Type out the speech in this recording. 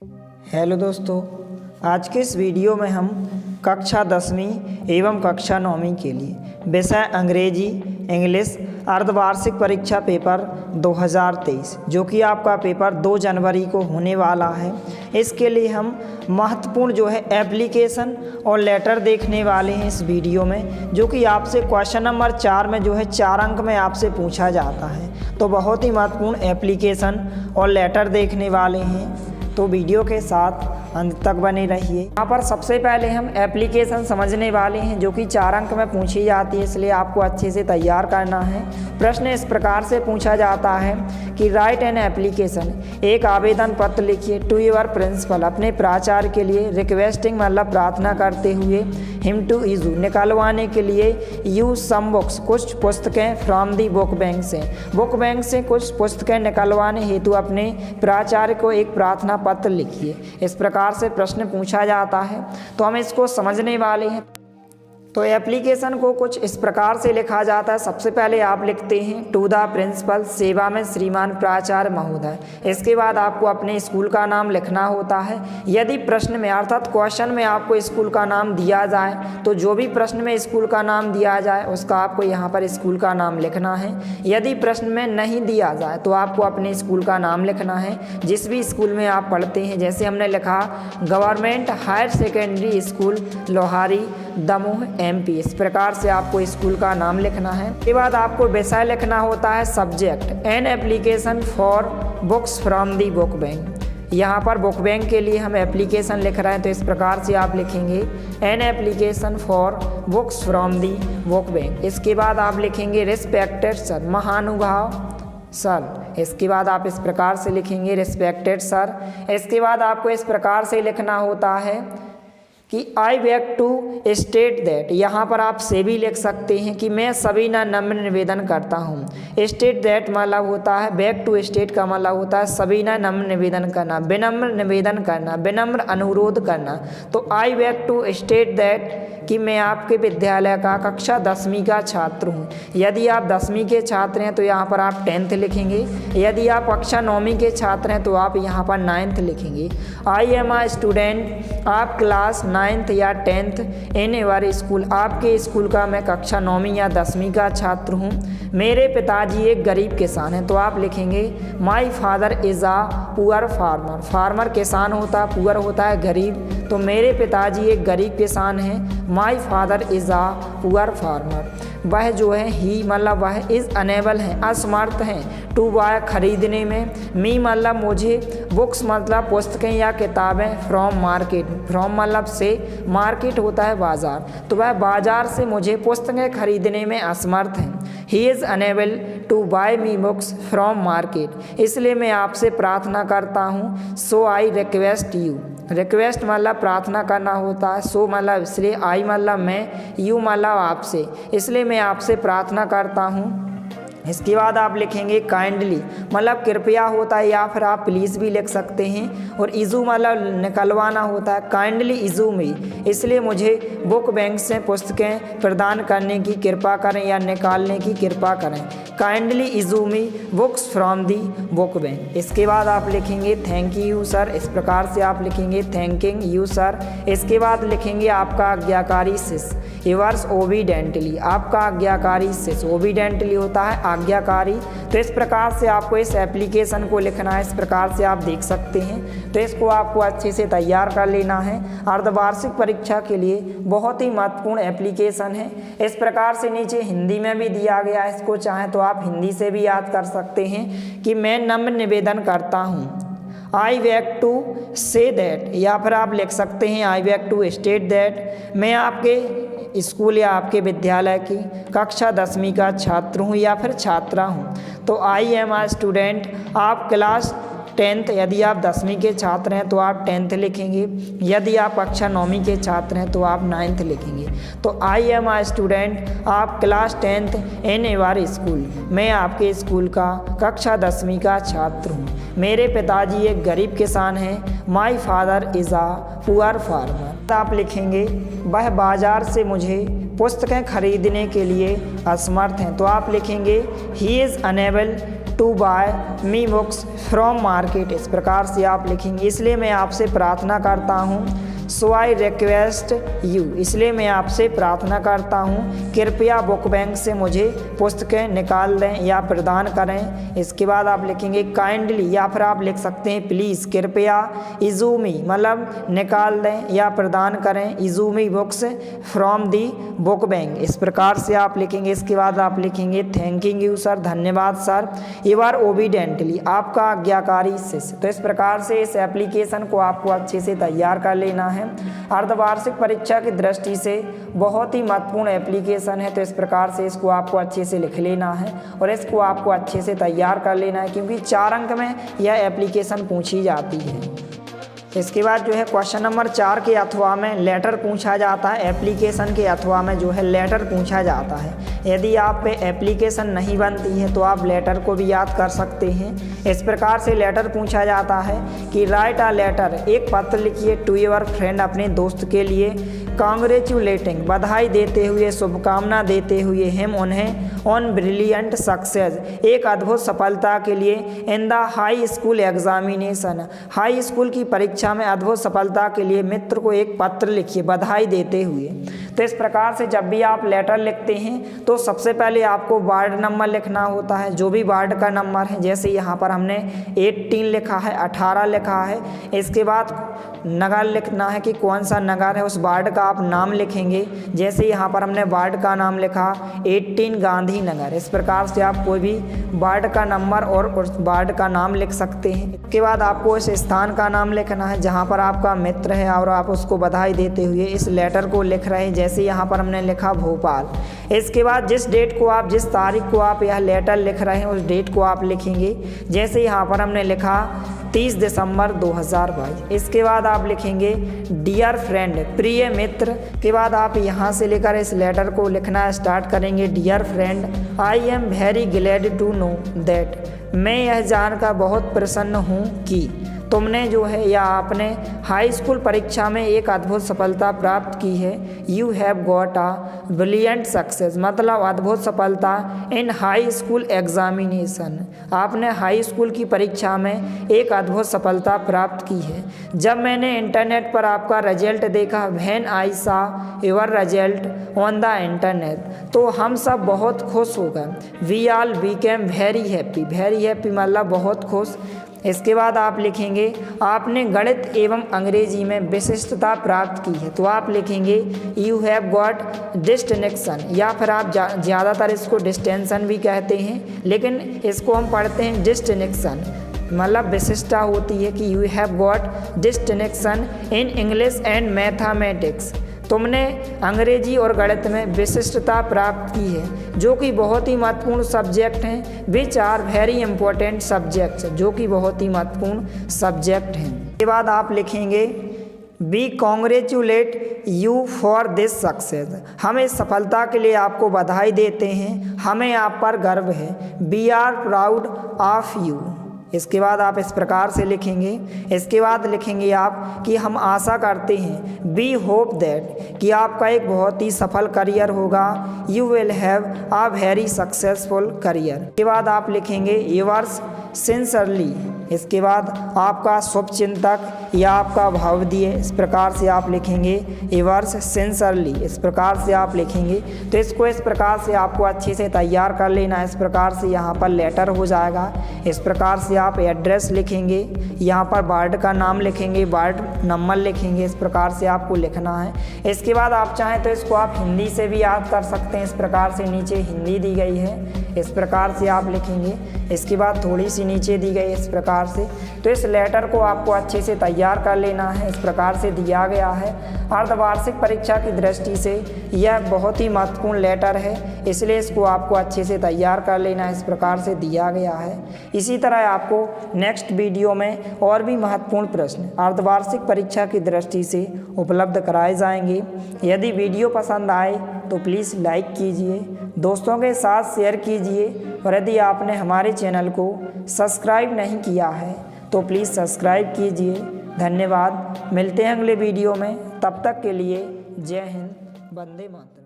Hello दोस्तों, आज के इस वीडियो में हम कक्षा 10वीं एवं कक्षा 9वीं के लिए विषय अंग्रेजी इंग्लिश अर्धवार्षिक परीक्षा पेपर 2023 जो कि आपका पेपर 2 जनवरी को होने वाला है, इसके लिए हम महत्वपूर्ण एप्लीकेशन और लेटर देखने वाले हैं इस वीडियो में, जो कि आपसे क्वेश्चन नंबर 4 में 4 अंक में आपसे पूछा जाता है। तो बहुत ही महत्वपूर्ण एप्लीकेशन और लेटर देखने वाले हैं, तो वीडियो के साथ अंत तक बने रहिए। यहाँ पर सबसे पहले हम एप्लीकेशन समझने वाले हैं जो कि 4 अंक में पूछी जाती है, इसलिए आपको अच्छे से तैयार करना है। प्रश्न इस प्रकार से पूछा जाता है कि राइट एन एप्लीकेशन, एक आवेदन पत्र लिखिए टू योर प्रिंसिपल, अपने प्राचार्य के लिए, रिक्वेस्टिंग मतलब प्रार्थना करते हुए, हिम टू इशू निकलवाने के लिए, यूज सम बुक्स कुछ पुस्तकें, फ्रॉम दी बुक बैंक से कुछ पुस्तकें निकलवाने हेतु अपने प्राचार्य को एक प्रार्थना पत्र लिखिए। इस प्रकार से प्रश्न पूछा जाता है, तो हम इसको समझने वाले हैं। तो एप्लीकेशन को कुछ इस प्रकार से लिखा जाता है। सबसे पहले आप लिखते हैं टू द प्रिंसिपल, सेवा में श्रीमान प्राचार्य महोदय। इसके बाद आपको अपने स्कूल का नाम लिखना होता है। यदि प्रश्न में अर्थात क्वेश्चन में आपको स्कूल का नाम दिया जाए तो जो भी प्रश्न में स्कूल का नाम दिया जाए उसका आपको यहाँ पर स्कूल का नाम लिखना है। यदि प्रश्न में नहीं दिया जाए तो आपको अपने स्कूल का नाम लिखना है, जिस भी स्कूल में आप पढ़ते हैं। जैसे हमने लिखा government higher secondary school Lohari Damoh MP। इस प्रकार से आपको स्कूल का नाम लिखना है। इसके बाद आपको विषय लिखना होता है subject, an application for books from the book bank. यहाँ पर बुक बैंक के लिए हम एप्लीकेशन लिख रहे हैं, तो इस प्रकार से आप लिखेंगे an application for books from the book bank. इसके बाद आप लिखेंगे रिस्पेक्टेड सर, महानुभाव सर। इसके बाद आप इस प्रकार से लिखेंगे रिस्पेक्टेड सर। इसके बाद आपको इस प्रकार से लिखना होता है कि आई बैक टू स्टेट दैट, यहाँ पर आप से भी लिख सकते हैं कि मैं सभी नम्र निवेदन करता हूँ। स्टेट दैट मतलब होता है, बैक टू स्टेट का मतलब होता है सभी नम्र निवेदन करना, विनम्र निवेदन करना, विनम्र अनुरोध करना। तो आई बैक टू स्टेट दैट कि मैं आपके विद्यालय का कक्षा 10वीं का छात्र हूँ। यदि आप 10वीं के छात्र हैं तो यहाँ पर आप 10th लिखेंगे। यदि आप कक्षा 9वीं के छात्र हैं तो आप यहाँ पर 9th लिखेंगे। आई एम आ स्टूडेंट, आप क्लास 9th या 10th इन योर स्कूल, आपके स्कूल का मैं कक्षा 9वीं या 10वीं का छात्र हूँ। मेरे पिताजी एक गरीब किसान हैं, तो आप लिखेंगे my father is a poor farmer. Farmer किसान होता है, पुअर होता है गरीब, तो मेरे पिताजी एक गरीब किसान हैं। My father is a poor farmer. वह ही मतलब वह इज़ अनेबल हैं, असमर्थ हैं, टू बाय खरीदने में, मी मतलब मुझे, बुक्स मतलब पुस्तकें या किताबें, फ्रॉम मार्केट, फ्रॉम मतलब से, मार्केट होता है बाज़ार, तो वह बाज़ार से मुझे पुस्तकें खरीदने में असमर्थ हैं। He is unable to buy me books from market, इसलिए मैं आपसे प्रार्थना करता हूँ। So I request you, request मतलब प्रार्थना करना होता है, सो मतलब इसलिए, आई मतलब मैं, यू मतलब आपसे, इसलिए मैं आपसे प्रार्थना करता हूँ। इसके बाद आप लिखेंगे काइंडली मतलब कृपया होता है, या फिर आप प्लीज़ भी लिख सकते हैं। और इज़ू मतलब निकलवाना होता है, काइंडली इज़ू में, इसलिए मुझे बुक बैंक से पुस्तकें प्रदान करने की कृपा करें या निकालने की कृपा करें। Kindly issue me books from the book bank. इसके बाद आप लिखेंगे थैंक यू सर। इस प्रकार से आप लिखेंगे थैंकिंग यू सर। इसके बाद लिखेंगे आपका आज्ञाकारी शिष्य, योर्स ओबीडेंटली, आपका आज्ञाकारी शिष्य, ओबीडेंटली होता है आज्ञाकारी। तो इस प्रकार से आपको इस एप्लीकेशन को लिखना है, इस प्रकार से आप देख सकते हैं। तो इसको आपको अच्छे से तैयार कर लेना है। अर्धवार्षिक परीक्षा के लिए बहुत ही महत्वपूर्ण एप्लीकेशन है। इस प्रकार से नीचे हिंदी में भी दिया गया है, इसको चाहें तो आप हिंदी से भी याद कर सकते हैं कि मैं नम्र निवेदन करता हूँ। आई बैक टू से दैट, या फिर आप लिख सकते हैं आई बैक टू स्टेट दैट, मैं आपके स्कूल या आपके विद्यालय की कक्षा 10वीं का छात्र हूँ या फिर छात्रा हूँ। तो आई एम आ स्टूडेंट, आप क्लास 10th, यदि आप 10वीं के छात्र हैं तो आप 10th लिखेंगे। यदि आप कक्षा 9वीं के छात्र हैं तो आप 9th लिखेंगे। तो आई एम आ स्टूडेंट, आप class 10th in your school, मैं आपके स्कूल का कक्षा 10वीं का छात्र हूँ। मेरे पिताजी एक गरीब किसान हैं। My father is a poor farmer. आप लिखेंगे वह बाज़ार से मुझे पुस्तकें खरीदने के लिए असमर्थ हैं, तो आप लिखेंगे he is unable to buy me books from market. इस प्रकार से आप लिखेंगे, इसलिए मैं आपसे प्रार्थना करता हूँ। सो आई रिक्वेस्ट यू, इसलिए मैं आपसे प्रार्थना करता हूँ, कृपया बुक बैंक से मुझे पुस्तकें निकाल दें या प्रदान करें। इसके बाद आप लिखेंगे काइंडली, या फिर आप लिख सकते हैं प्लीज़, कृपया इजूमी मतलब निकाल दें या प्रदान करें issue me books from the book bank. इस प्रकार से आप लिखेंगे। इसके बाद आप लिखेंगे थैंकिंग यू सर, धन्यवाद सर, यू आर ओबीडेंटली, आपका आज्ञाकारी शिष्य। तो इस प्रकार से इस एप्लीकेशन को आपको अच्छे से तैयार कर लेना है। अर्धवार्षिक परीक्षा की दृष्टि से बहुत ही महत्वपूर्ण एप्लीकेशन है, तो इस प्रकार से इसको आपको अच्छे से लिख लेना है और इसको आपको अच्छे से तैयार कर लेना है, क्योंकि 4 अंक में यह एप्लीकेशन पूछी जाती है। इसके बाद जो है क्वेश्चन नंबर 4 के अथवा में लेटर पूछा जाता है, एप्लीकेशन के अथवा में जो है लेटर पूछा जाता है। यदि आप पे एप्लीकेशन नहीं बनती है तो आप लेटर को भी याद कर सकते हैं। इस प्रकार से लेटर पूछा जाता है कि राइट अ लेटर, एक पत्र लिखिए टू योर फ्रेंड, अपने दोस्त के लिए, कांग्रेचुलेटिंग, बधाई देते हुए, शुभकामना देते हुए, हिम उन्हें, ऑन ब्रिलियंट सक्सेस, एक अद्भुत सफलता के लिए, in the high school examination, high school की परीक्षा में अद्भुत सफलता के लिए मित्र को एक पत्र लिखिए बधाई देते हुए। तो इस प्रकार से जब भी आप लेटर लिखते हैं तो सबसे पहले आपको वार्ड नंबर लिखना होता है, जो भी वार्ड का नंबर है। जैसे यहाँ पर हमने 18 लिखा है, 18 लिखा है। इसके बाद नगर लिखना है कि कौन सा नगर है, उस वार्ड का आप नाम लिखेंगे। जैसे यहाँ पर हमने वार्ड का नाम लिखा 18 गांधी नगर। इस प्रकार से आप कोई भी वार्ड का नंबर और उस वार्ड का नाम लिख सकते हैं। इसके बाद आपको इस स्थान का नाम लिखना है जहाँ पर आपका मित्र है और आप उसको बधाई देते हुए इस लेटर को लिख रहे हैं। जैसे यहाँ पर हमने लिखा भोपाल। इसके बाद जिस डेट को आप, जिस तारीख को आप यह लेटर लिख रहे हैं उस डेट को आप लिखेंगे। जैसे यहाँ पर हमने लिखा 30 दिसंबर 2022। इसके बाद आप लिखेंगे डियर फ्रेंड, प्रिय मित्र। के बाद आप यहाँ से लेकर इस लेटर को लिखना स्टार्ट करेंगे। Dear friend, I am very glad to know that, मैं यह जानकर बहुत प्रसन्न हूँ कि तुमने जो है या आपने हाई स्कूल परीक्षा में एक अद्भुत सफलता प्राप्त की है। You have got a brilliant success, मतलब अद्भुत सफलता इन हाई स्कूल एग्जामिनेशन, आपने हाई स्कूल की परीक्षा में एक अद्भुत सफलता प्राप्त की है। जब मैंने इंटरनेट पर आपका रिजल्ट देखा, when I saw your result on the internet, तो हम सब बहुत खुश हो गए। We all became very happy, very happy मतलब बहुत खुश। इसके बाद आप लिखेंगे आपने गणित एवं अंग्रेजी में विशिष्टता प्राप्त की है, तो आप लिखेंगे यू हैव गॉट डिस्टिंक्शन, या फिर आप ज़्यादातर इसको डिस्टेंशन भी कहते हैं, लेकिन इसको हम पढ़ते हैं डिस्टिंक्शन, मतलब विशिष्टता होती है कि you have got distinction in English and mathematics, तुमने अंग्रेजी और गणित में विशिष्टता प्राप्त की है, जो कि बहुत ही महत्वपूर्ण सब्जेक्ट हैं। Which are very important subjects, जो कि बहुत ही महत्वपूर्ण सब्जेक्ट हैं। इसके बाद आप लिखेंगे we congratulate you for this success, हम इस सफलता के लिए आपको बधाई देते हैं, हमें आप पर गर्व है। We are proud of you. इसके बाद आप इस प्रकार से लिखेंगे। इसके बाद लिखेंगे आप कि हम आशा करते हैं, वी होप दैट, कि आपका एक बहुत ही सफल करियर होगा। You will have a very successful career. इसके बाद आप लिखेंगे योर्स सिंसियरली। इसके बाद आपका शुभ चिंतक या आपका भावदीय, इस प्रकार से आप लिखेंगे योर्स सिंसियरली। इस प्रकार से आप लिखेंगे। तो इसको इस प्रकार से आपको अच्छे से तैयार कर लेना है। इस प्रकार से यहाँ पर लेटर हो जाएगा। इस प्रकार से आप एड्रेस लिखेंगे, यहाँ पर वार्ड का नाम लिखेंगे, वार्ड नंबर लिखेंगे। इस प्रकार से आपको लिखना है। इसके बाद आप चाहें तो इसको आप हिंदी से भी याद कर सकते हैं। इस प्रकार से नीचे हिंदी दी गई है, इस प्रकार से आप लिखेंगे। इसके बाद थोड़ी सी नीचे दी गई इस प्रकार से। तो इस लेटर को आपको अच्छे से तैयार कर लेना है। इस प्रकार से दिया गया है। अर्धवार्षिक परीक्षा की दृष्टि से यह बहुत ही महत्वपूर्ण लेटर है, इसलिए इसको आपको अच्छे से तैयार कर लेना है। इस प्रकार से दिया गया है। इसी तरह आपको नेक्स्ट वीडियो में और भी महत्वपूर्ण प्रश्न अर्धवार्षिक परीक्षा की दृष्टि से उपलब्ध कराए जाएंगे। यदि वीडियो पसंद आए तो प्लीज़ लाइक कीजिए, दोस्तों के साथ शेयर कीजिए, और यदि आपने हमारे चैनल को सब्सक्राइब नहीं किया है तो प्लीज़ सब्सक्राइब कीजिए। धन्यवाद। मिलते हैं अगले वीडियो में, तब तक के लिए जय हिंद, वंदे मातरम।